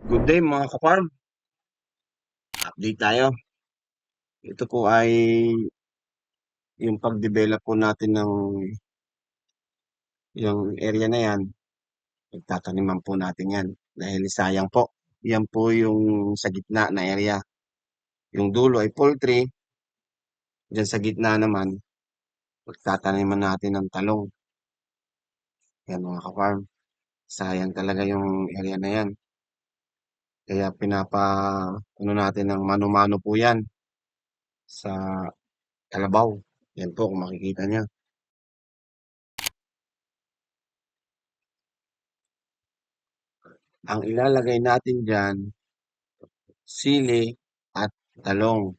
Good day mga ka-farm, update tayo. Ito po ay yung pag-develop po natin ng yung area na yan. Pagtataniman po natin yan dahil sayang po. Yan po yung sa gitna na area. Yung dulo ay poultry. Diyan sa gitna naman, pagtataniman natin ng talong. Yan mga ka-farm. Sayang talaga yung area na yan. Kaya ano natin ng mano-mano po yan sa kalabaw. Yan po kung makikita niya. Ang ilalagay natin dyan, sili at talong.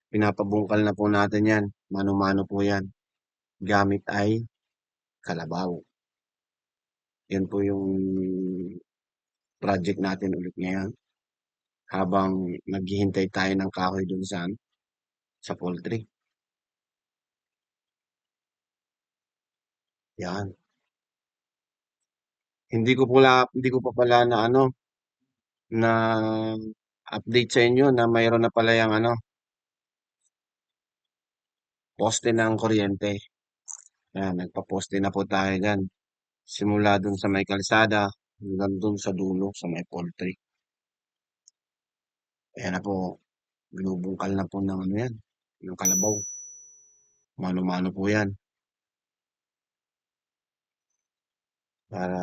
Pinapabungkal na po natin yan. Mano-mano po yan. Gamit ay kalabaw. Yan po yung project natin ulit ngayon. Habang naghihintay tayo ng kahoy dun sa poultry. Yan. Hindi ko pa pala na update sa inyo na mayroon na pala yung poste ng kuryente. Yan, nagpa-poste na po tayo dyan. Simula dun sa may kalsada hanggang dun sa dulo sa may poultry. Ayan na po, binubungkal na po ng yan, ng kalabaw. Mano-mano po yan. Para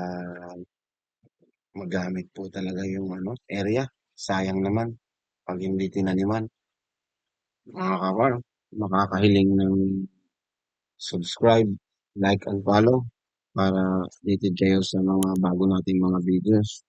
magamit po talaga yung area. Sayang naman pag hindi tinaniman. Mga kawar, makakahiling ng subscribe, like, and follow para updated kayo sa mga bago nating mga videos.